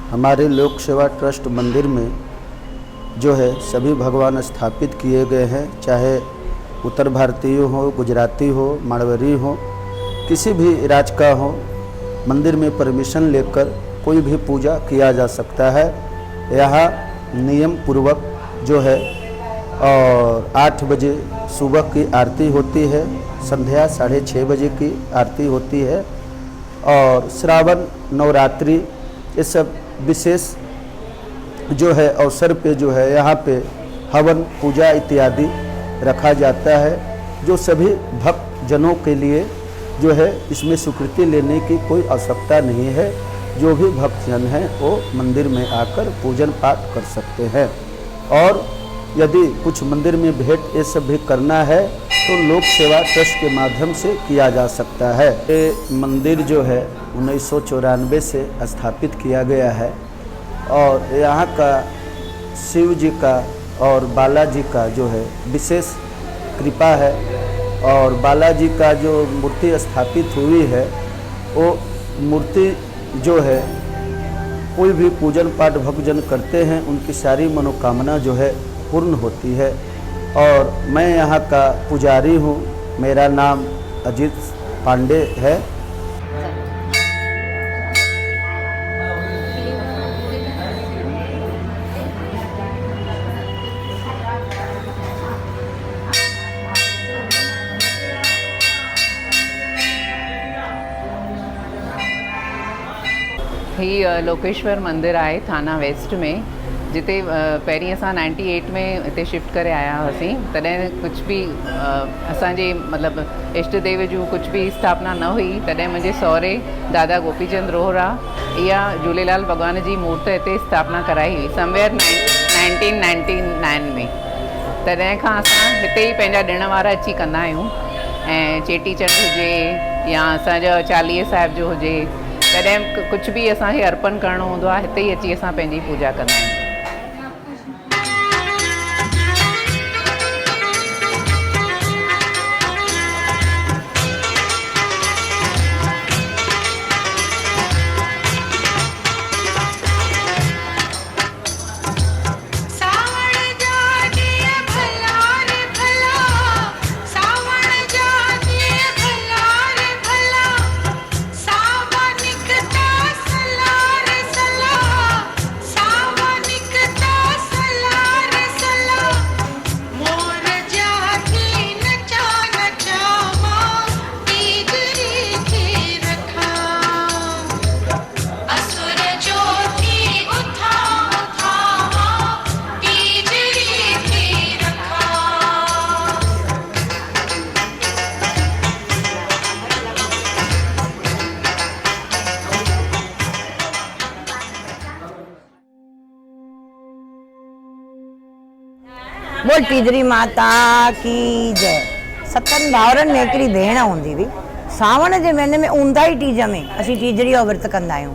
हमारे लोक सेवा ट्रस्ट मंदिर में जो है सभी भगवान स्थापित किए गए हैं, चाहे उत्तर भारतीय हो, गुजराती हो, मारवाड़ी हो, किसी भी राज्य का हो। मंदिर में परमिशन लेकर कोई भी पूजा किया जा सकता है। यहाँ नियम पूर्वक जो है और 8 बजे सुबह की आरती होती है, संध्या 6:30 बजे की आरती होती है। और श्रावण नवरात्रि ये सब विशेष जो है अवसर पे जो है यहाँ पे हवन पूजा इत्यादि रखा जाता है, जो सभी भक्त जनों के लिए जो है इसमें स्वीकृति लेने की कोई आवश्यकता नहीं है। जो भी भक्तजन हैं वो मंदिर में आकर पूजन पाठ कर सकते हैं। और यदि कुछ मंदिर में भेंट ये सब भी करना है तो लोक सेवा ट्रस्ट के माध्यम से किया जा सकता है। ये मंदिर जो है 1994 से स्थापित किया गया है और यहाँ का शिव जी का और बालाजी का जो है विशेष कृपा है। और बालाजी का जो मूर्ति स्थापित हुई है वो मूर्ति जो है कोई भी पूजन पाठ भक्तजन करते हैं उनकी सारी मनोकामना जो है पूर्ण होती है। और मैं यहाँ का पुजारी हूँ, मेरा नाम अजीत पांडे है। ही लोकेश्वर मंदिर आहे थाना वेस्ट में, जिते पहिरीं असां 98 में हिते शिफ्ट करे आया हुआसीं। तॾहिं कुझु बि असांजे मतिलबु इष्ट देव जूं कुझु बि स्थापना न हुई। तॾहिं मुंहिंजे सहुरे दादा गोपीचंद रोहरा इहा झूलेलाल भॻवान जी मूर्ति हिते स्थापना कराई हुई समवेयर 1999 में। तॾहिं खां असां हिते ई पंहिंजा ॾिण वार अची कंदा आहियूं। ऐं चेटीचंड हुजे या असांजो चालीहे साहिब जो हुजे, तॾहिं कुझु बि असांखे अर्पण करिणो हूंदो आहे, हिते ई अची असां पंहिंजी पूजा कंदा आहियूं। बोल टीजड़ी माता की जय। सतन भावरनि में हिकिड़ी भेण हूंदी हुई। सावण जे महीने में ऊंदाई टीज में असीं टीजड़ी जो विर्त कंदा आहियूं।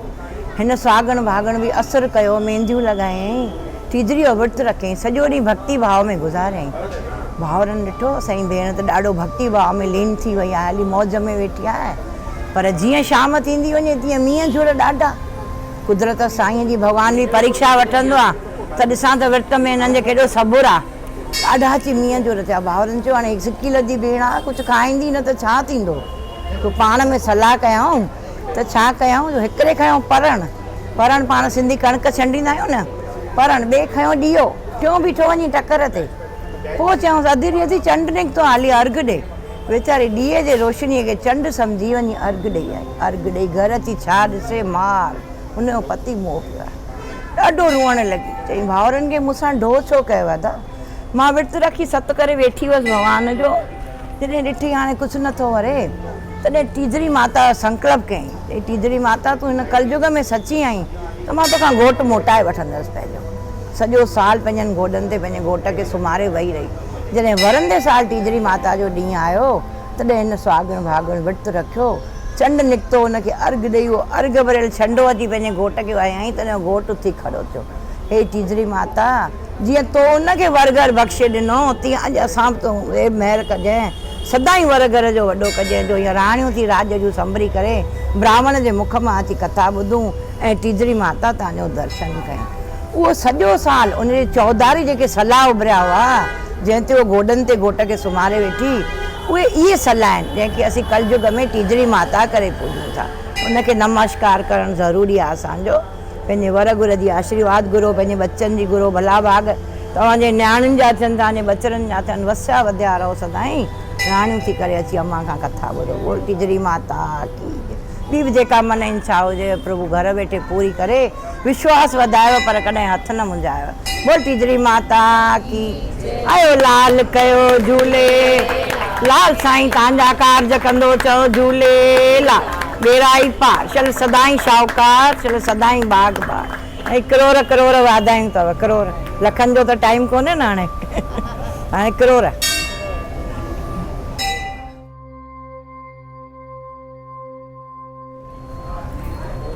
हिन सुहागण भागण बि असुर कयो, मेहंदियूं लॻायईं, टीजड़ी जो विर्त रखियईं, सॼो ॾींहुं भक्ति भाव में गुज़ारियईं। भावरनि ॾिठो असांजी भेण त ॾाढो भक्ति भाव में लीन थी वई आहे, हली मौज में वेठी आहे। पर जीअं शाम थींदी वञे तीअं मींहं झुर ॾाढा। कुदरत साईं जी भॻवान बि परीक्षा वठंदो आहे त ॾिसां त विर्त में हिननि जो केॾो सबुरु आहे। ॾाढा अची मींहं झुर थिया। भाउरनि चयो हाणे सिकी लधी भेण आहे, कुझु खाईंदी न त छा थींदो। तूं पाण में सलाह कयऊं त छा कयऊं, जो हिकिड़े खयों परण पाण सिंधी कणिक छंडींदा आहियूं न, परण ॿिए खयों ॾीओ, टियों बीठो वञी टकर ते। पोइ चयऊंसि अधी अधी चंड निकितो, हाली अर्घु ॾे। वीचारी ॾीए जे रोशनीअ खे चंड सम्झी वञी अर्घु ॾेई आई। अर्घु ॾेई घर अची छा ॾिसे मार, हुनजो पति मोह पियो आहे। ॾाढो रुअणु लॻी। चई भाउरनि खे मूंसां ढो छो कयो आहे दा, मां विर्त रखी सत करे वेठी हुअसि भॻवान जो। जॾहिं ॾिठी हाणे कुझु नथो वरे, तॾहिं टीजड़ी माता संकल्प कयईं। चई टीजड़ी माता तूं हिन कलयुग में सची आहीं त मां तोखां घोटु मोटाए वठंदसि। पंहिंजो सॼो साल पंहिंजनि गोॾनि ते पंहिंजे घोट खे सुम्हारे वेही रही। जॾहिं वरंदे साल टीजड़ी माता जो ॾींहुं आयो तॾहिं हिन सुहागण भागण विर्त रखियो। चंड निकितो, हुनखे अर्घु ॾेई उहो अर्घु भरियल छंडो अची पंहिंजे घोट खे वहायईं। तॾहिं घोटु उथी खड़ो थियो। हे टीजड़ी माता, जीअं तो उनखे वरघर बख़्शे ॾिनो तीअं अॼु असां बि तूं महिर कजांइ, सदाईं वरघर जो वॾो कजांइ, जो हीअं राणियूं थी राज जूं संभरी करे ब्राह्मण जे मुख मां अची कथा ॿुधूं ऐं टीजड़ी माता तव्हांजो दर्शन कयूं। उहो सॼो साल उन जे चौधारी जेके सलाह उभरिया हुआ जंहिं ते उहो गोॾनि ते घोट खे सुम्हारे वेठी, उहे इहे सलाह आहिनि जंहिंखे असीं कलयुग में टीजड़ी माता करे पूॼूं था। उनखे नमस्कार करणु ज़रूरी आहे असांजो। पंहिंजे वर गुर जी आशीर्वाद घुरो, पंहिंजे बच्चनि जी घुरो भला भाग, तव्हांजे नियाणियुनि जा थियनि, तव्हांजे बचड़नि जा थियनि, वसिया वधिया रहो सदाईं, राणियूं थी करे अची अम्मा खां कथा ॿुधो। बोल टीजड़ी माता की। ॿी बि जेका मन इच्छा हुजे प्रभु घर वेठे पूरी करे, विश्वास वधायो पर कॾहिं हथ न मुंझायो। बोल टीजड़ी माता की। आयो लाल कयो झूले लाल, साईं तव्हांजा कारज कंदो चओ झूलेलाल। बेराई पार चल सदाईं शाहूकार, चल सदाईं बाग बार। ऐं करोड़ करोड़ वाधायूं अथव, करोड़। लखनि जो त टाइम कोन्हे न हाणे हाणे करोड़।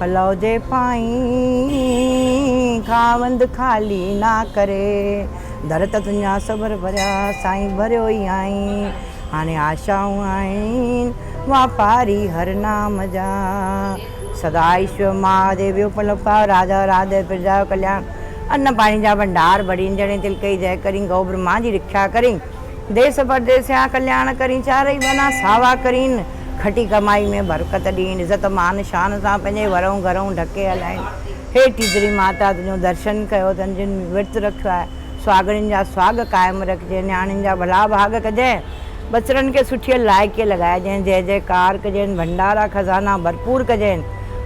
पलव जे पाई खावंद खाली ना करे, दर त तुंहिंजा सबर भरिया साईं भरियो ई आई। हाणे आशाऊं आहिनि वापारी हर नाम जा, सदा ईश्वर महादेव पलव पाओ, राजा राधे प्रजा कल्याण। अन्न पाणी जा भंडार भरीन, जड़े तिल कई जय करी, गौ ब्रह्मा जी रक्षा करी, देश परदेस या कल्याण करी, चारई बना सावा करीन, खटी कमाई में बरकत ॾीन, इज़त मान शान सां पंहिंजे वरूं घरूं ढके हलाइनि। हे टीजड़ी माता तुंहिंजो दर्शन कयो अथनि, जिन विर्त रखियो आहे सुहागणियुनि जा सुहाग क़ाइमु रखिजे, न्याणियुनि जा भला भाग कजांइ, बचड़नि खे सुठीअ लाइक़े लॻाइजांइ, जय जयकार कजांइ, भंडारा खज़ाना भरपूर कजांइ,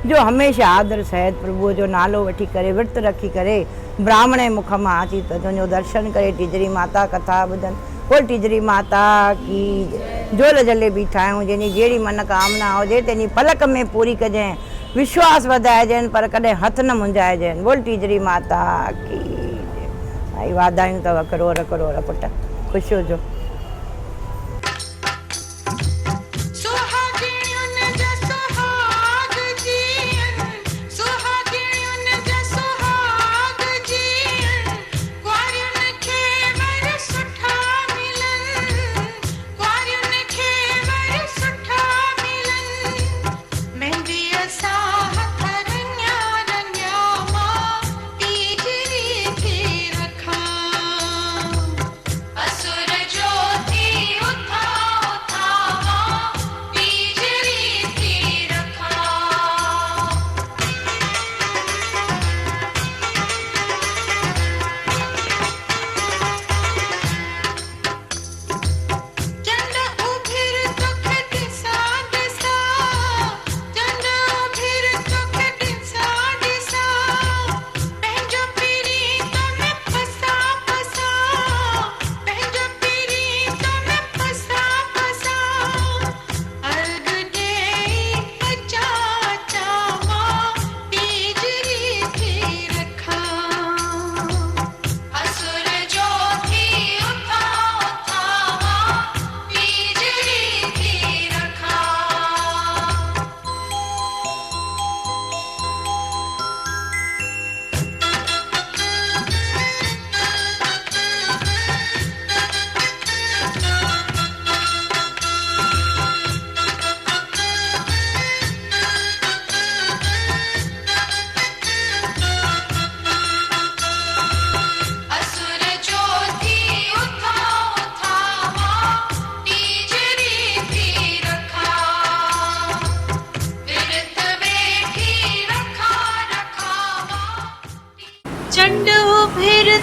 जो हमेशह आदर सहित प्रभुअ जो नालो वठी करे विर्त रखी करे ब्राह्मण जे मुख मां अची तुंहिंजो दर्शन करे टीजड़ी माता कथा ॿुधनि। बोल टीजड़ी माता की। झोल जलेबी ठाहियूं, जंहिंजी जहिड़ी मनोकामना हुजे तंहिंजी पलक में पूरी कजांइ, विश्वास वधाइजांइ पर कॾहिं हथ न मुंझाइजांइ। बोल टीजड़ी माता की। भाई वाधायूं अथव करोड़ करोड़ पुट, ख़ुशि हुजो।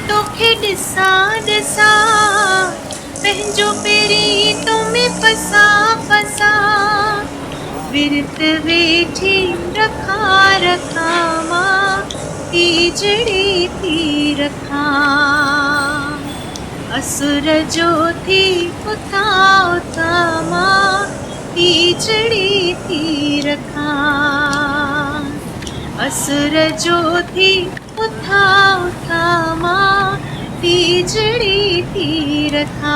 तोखे ॾिसां ॾिसां पंहिंजो पेरी तो में फसा फसा विरत वेठी रखा रखा मां तीजड़ी थी रखा असुर जो थी उथा उथा मां तीजड़ी थी रखा असुर जो थी उथा उथा मां तीजड़ी थी रखा।